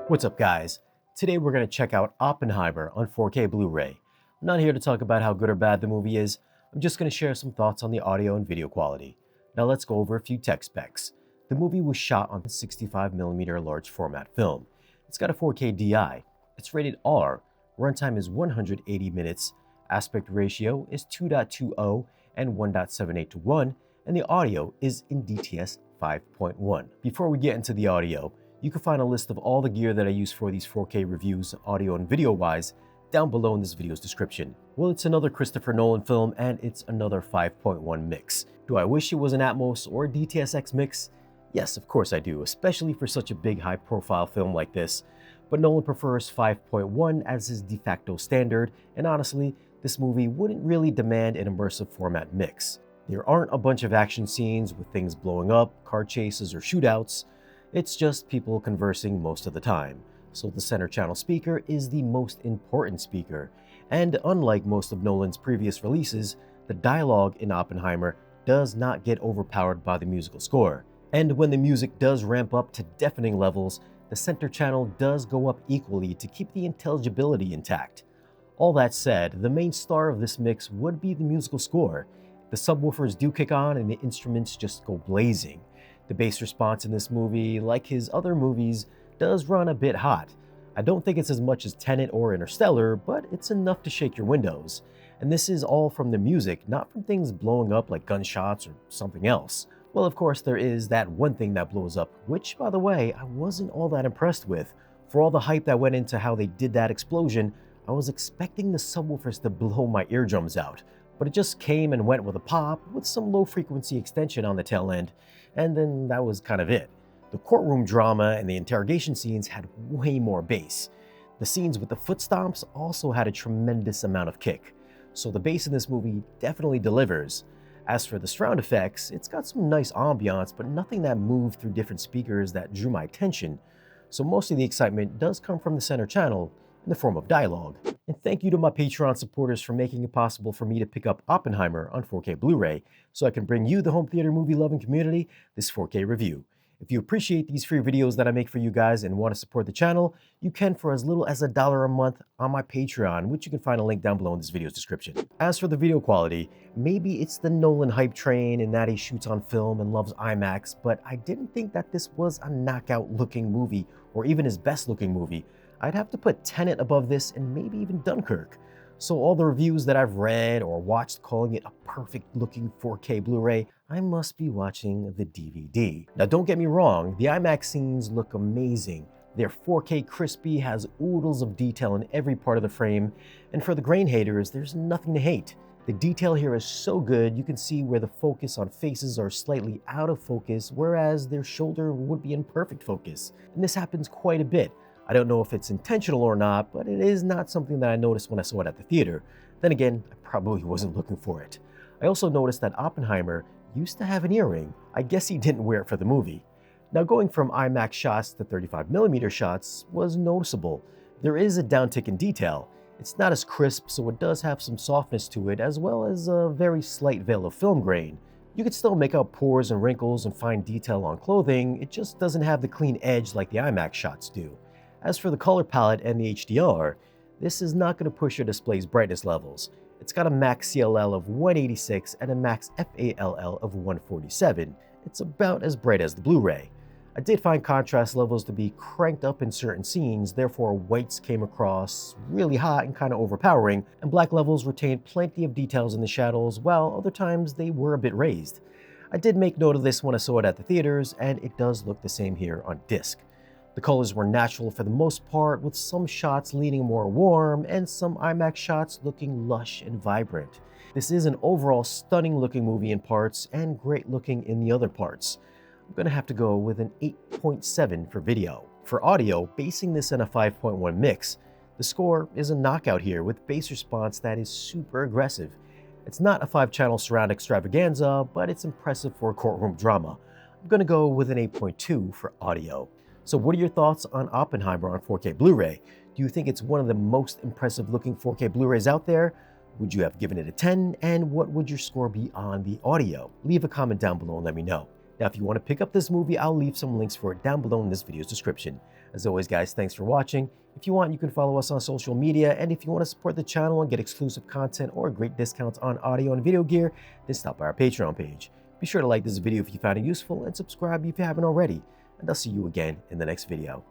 What's up, guys? Today we're going to check out Oppenheimer on 4K Blu-ray. I'm not here to talk about how good or bad the movie is. I'm just going to share some thoughts on the audio and video quality. Now let's go over a few tech specs. The movie was shot on 65mm large format film. It's got a 4K DI. It's rated R. Runtime is 180 minutes. Aspect ratio is 2.20 and 1.78 to 1, and the audio is in DTS 5.1. Before we get into the audio, you can find a list of all the gear that I use for these 4K reviews, audio and video-wise, down below in this video's description. Well, it's another Christopher Nolan film, and it's another 5.1 mix. Do I wish it was an ATMOS or DTS:X mix? Yes, of course I do, especially for such a big, high-profile film like this. But Nolan prefers 5.1 as his de facto standard, and honestly, this movie wouldn't really demand an immersive format mix. There aren't a bunch of action scenes with things blowing up, car chases, or shootouts. It's just people conversing most of the time. So the center channel speaker is the most important speaker. And unlike most of Nolan's previous releases, the dialogue in Oppenheimer does not get overpowered by the musical score. And when the music does ramp up to deafening levels, the center channel does go up equally to keep the intelligibility intact. All that said, the main star of this mix would be the musical score. The subwoofers do kick on and the instruments just go blazing. The bass response in this movie, like his other movies, does run a bit hot. I don't think it's as much as Tenet or Interstellar, but it's enough to shake your windows. And this is all from the music, not from things blowing up like gunshots or something else. Well, of course, there is that one thing that blows up, which, by the way, I wasn't all that impressed with. For all the hype that went into how they did that explosion, I was expecting the subwoofers to blow my eardrums out. But it just came and went with a pop, with some low-frequency extension on the tail end, and then that was kind of it. The courtroom drama and the interrogation scenes had way more bass. The scenes with the foot stomps also had a tremendous amount of kick. So the bass in this movie definitely delivers. As for the surround effects, it's got some nice ambiance, but nothing that moved through different speakers that drew my attention. So most of the excitement does come from the center channel, in the form of dialogue. And thank you to my Patreon supporters for making it possible for me to pick up Oppenheimer on 4K Blu-ray so I can bring you, the home theater movie loving community, this 4K review. If you appreciate these free videos that I make for you guys and want to support the channel, you can for as little as $1 a month on my Patreon, which you can find a link down below in this video's description. As for the video quality, maybe it's the Nolan hype train in that he shoots on film and loves IMAX, but I didn't think that this was a knockout looking movie or even his best looking movie. I'd have to put Tenet above this and maybe even Dunkirk. So all the reviews that I've read or watched calling it a perfect looking 4K Blu-ray, I must be watching the DVD. Now don't get me wrong, the IMAX scenes look amazing. They're 4K crispy, has oodles of detail in every part of the frame, and for the grain haters, there's nothing to hate. The detail here is so good, you can see where the focus on faces are slightly out of focus, whereas their shoulder would be in perfect focus. And this happens quite a bit. I don't know if it's intentional or not, but it is not something that I noticed when I saw it at the theater. Then again, I probably wasn't looking for it. I also noticed that Oppenheimer used to have an earring. I guess he didn't wear it for the movie. Now going from IMAX shots to 35mm shots was noticeable. There is a downtick in detail. It's not as crisp, so it does have some softness to it, as well as a very slight veil of film grain. You could still make out pores and wrinkles and fine detail on clothing, it just doesn't have the clean edge like the IMAX shots do. As for the color palette and the HDR, this is not going to push your display's brightness levels. It's got a max CLL of 186 and a max FALL of 147. It's about as bright as the Blu-ray. I did find contrast levels to be cranked up in certain scenes, therefore whites came across really hot and kind of overpowering, and black levels retained plenty of details in the shadows, while other times they were a bit raised. I did make note of this when I saw it at the theaters, and it does look the same here on disc. The colors were natural for the most part, with some shots leaning more warm and some IMAX shots looking lush and vibrant. This is an overall stunning looking movie in parts and great looking in the other parts. I'm gonna have to go with an 8.7 for video. For audio, basing this in a 5.1 mix, the score is a knockout here with bass response that is super aggressive. It's not a 5-channel surround extravaganza, but it's impressive for a courtroom drama. I'm gonna go with an 8.2 for audio. So what are your thoughts on Oppenheimer on 4K Blu-ray? Do you think it's one of the most impressive looking 4K Blu-rays out there? Would you have given it a 10? And what would your score be on the audio? Leave a comment down below and let me know. Now, if you want to pick up this movie, I'll leave some links for it down below in this video's description. As always, guys, thanks for watching. If you want, you can follow us on social media, and if you want to support the channel and get exclusive content or great discounts on audio and video gear, then stop by our Patreon page. Be sure to like this video if you found it useful and subscribe if you haven't already, and I'll see you again in the next video.